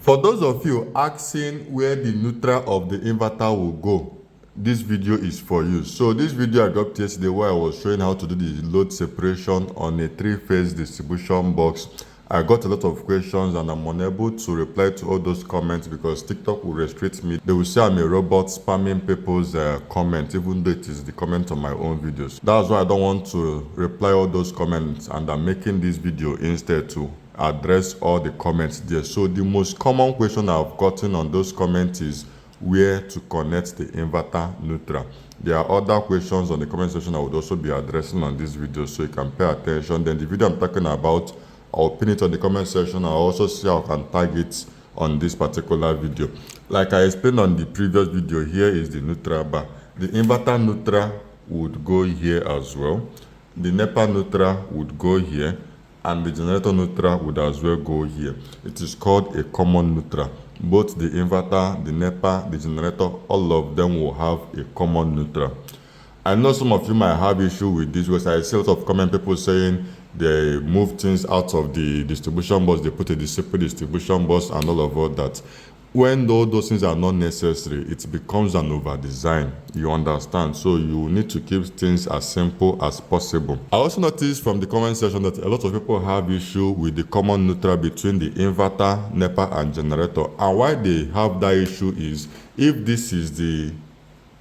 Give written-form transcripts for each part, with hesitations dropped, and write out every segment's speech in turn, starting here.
For those of you asking where the neutral of the inverter will go, this video is for you. So this video I got yesterday where I was showing how to do the load separation on a 3-phase distribution box. I got a lot of questions and I'm unable to reply to all those comments because TikTok will restrict me. They will say I'm a robot spamming people's comments, even though it is the comment on my own videos. That's why I don't want to reply all those comments, and I'm making this video instead to address all the comments there. So the most common question I've gotten on those comments is where to connect the inverter neutral. There are other questions on the comment section I would also be addressing on this video, so you can pay attention. Then the video I'm talking about, I'll pin it on the comment section. I'll also see how I can tag it on this particular video. Like I explained on the previous video, here is the neutral bar. The inverter neutral would go here as well. The NEPA neutral would go here, and the generator neutral would as well go here. It is called a common neutral. Both the inverter, the NEPA, the generator, all of them will have a common neutral. I know some of you might have issue with this because I see a lot of comment people saying they move things out of the distribution bus, they put a separate distribution bus and all of that. When those things are not necessary, it becomes an over design. You understand? So you need to keep things as simple as possible. I also noticed from the comment section that a lot of people have issue with the common neutral between the inverter, NEPA, and generator. And why they have that issue is if this is the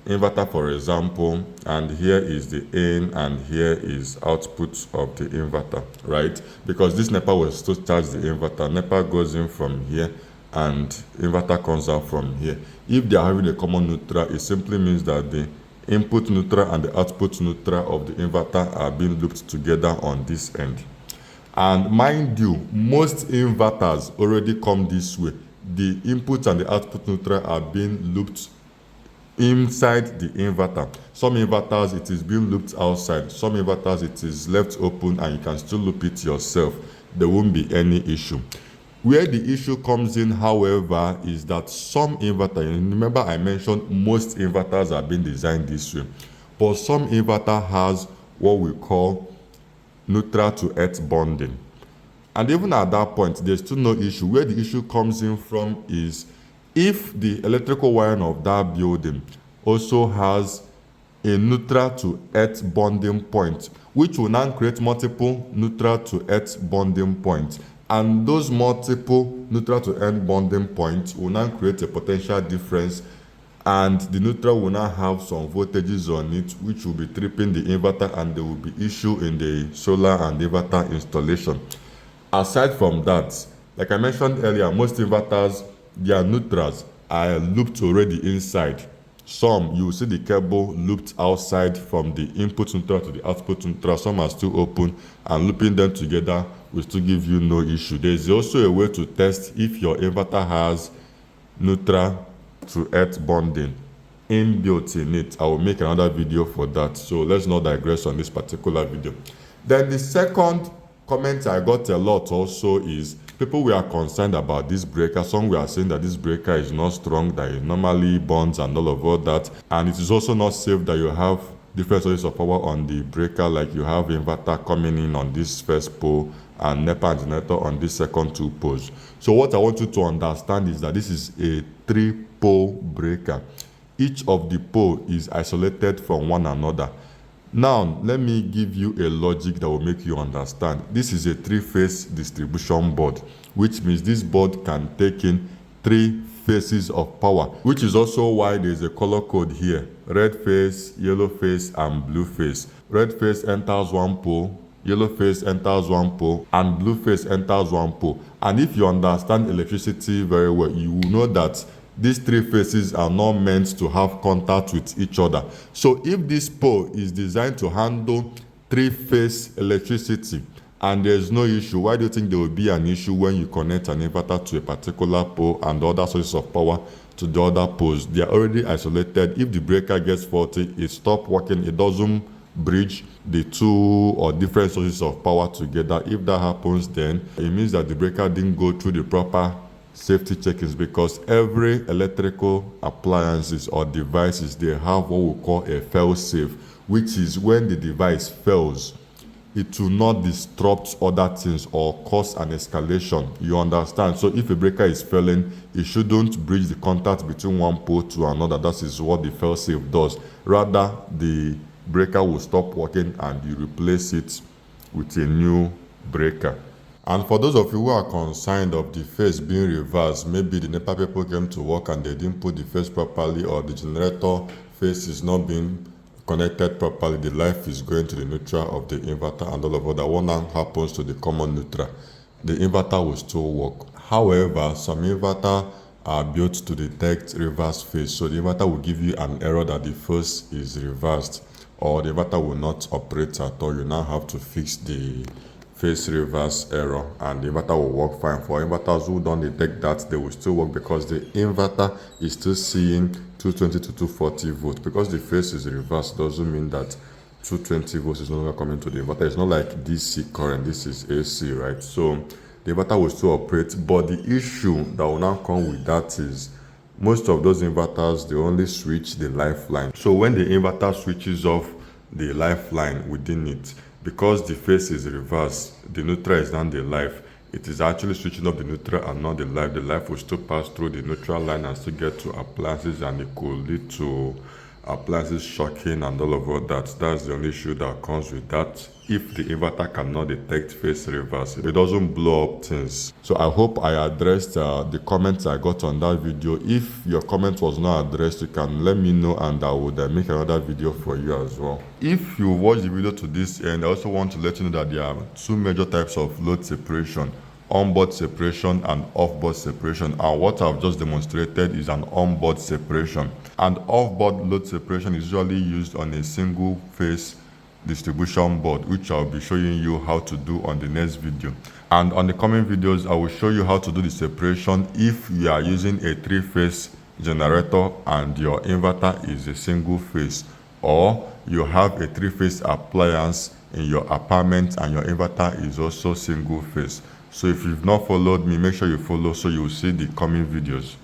inverter, for example, and here is the in and here is output of the inverter, right? Because this NEPA will still charge the inverter. NEPA goes in from here and inverter comes out from here. If they are having a common neutral, it simply means that the input neutral and the output neutral of the inverter are being looped together on this end. And mind you, most inverters already come this way. The input and the output neutral are being looped inside the inverter. Some inverters it is being looped outside. Some inverters it is left open and you can still loop it yourself. There won't be any issue. Where the issue comes in, however, is that some inverters, remember I mentioned most inverters are being designed this way, but some inverter has what we call neutral to earth bonding. And even at that point, there's still no issue. Where the issue comes in from is if the electrical wiring of that building also has a neutral to earth bonding point, which will now create multiple neutral to earth bonding points. And those multiple neutral to earth bonding points will now create a potential difference, and the neutral will now have some voltages on it, which will be tripping the inverter, and there will be issue in the solar and inverter installation. Aside from that, like I mentioned earlier, most inverters, their neutrals are looped already inside. Some, you will see the cable looped outside from the input neutral to the output neutral. Some are still open, and looping them together will still give you no issue. There is also a way to test if your inverter has neutral to earth bonding inbuilt in it. I will make another video for that, so let's not digress on this particular video. Then the second comment I got a lot also is people were concerned about this breaker. Some were saying that this breaker is not strong, that it normally bonds and all of that, and it is also not safe that you have different sources of power on the breaker, like you have inverter coming in on this first pole and NEPA and generator on this second 2 poles. So what I want you to understand is that this is a 3-pole breaker. Each of the pole is isolated from one another. Now, let me give you a logic that will make you understand. This is a 3-phase distribution board, which means this board can take in 3 phases of power, which is also why there's a color code here: red phase, yellow phase, and blue phase. Red phase enters 1 pole, yellow phase enters 1 pole, and blue phase enters 1 pole. And if you understand electricity very well, you will know that these 3 phases are not meant to have contact with each other. So if this pole is designed to handle 3-phase electricity and there's no issue, why do you think there will be an issue when you connect an inverter to a particular pole and the other sources of power to the other poles? They are already isolated. If the breaker gets faulty, it stops working. It doesn't bridge the 2 or different sources of power together. If that happens, then it means that the breaker didn't go through the proper safety checkings, because every electrical appliances or devices, they have what we call a fail-safe, which is when the device fails, it will not disrupt other things or cause an escalation. You understand? So if a breaker is failing, it shouldn't breach the contact between one pole to another. That is what the fail-safe does. Rather, the breaker will stop working and you replace it with a new breaker. And for those of you who are concerned of the phase being reversed, maybe the NEPA people came to work and they didn't put the phase properly, or the generator phase is not being connected properly, the life is going to the neutral of the inverter and all of that. What now happens to the common neutral? The inverter will still work. However, some inverter are built to detect reverse phase, so the inverter will give you an error that the phase is reversed, or the inverter will not operate at all. You now have to fix the phase reverse error and the inverter will work fine. For inverters who don't detect that, they will still work because the inverter is still seeing 220 to 240 volts. Because the phase is reversed doesn't mean that 220 volts is no longer coming to the inverter. It's not like DC current, this is AC, right? So the inverter will still operate, but the issue that will now come with that is most of those inverters, they only switch the lifeline. So when the inverter switches off the lifeline within it, because the phase is reversed, the neutral is not the life. It is actually switching off the neutral and not the life. The life will still pass through the neutral line and still get to appliances, and it could lead to appliances shocking and all of that. That's the only issue that comes with that. If the inverter cannot detect phase reverse, it doesn't blow up things. So I hope I addressed the comments I got on that video. If your comment was not addressed, you can let me know and I would make another video for you as well. If you watch the video to this end, I also want to let you know that there are two major types of load separation: onboard separation and off-board separation. And what I've just demonstrated is an onboard separation. And off-board load separation is usually used on a single phase distribution board, which I'll be showing you how to do on the next video. And on the coming videos, I will show you how to do the separation if you are using a 3-phase generator and your inverter is a single phase, or you have a 3-phase appliance in your apartment and your inverter is also single phase. So if you've not followed me, make sure you follow so you will see the coming videos.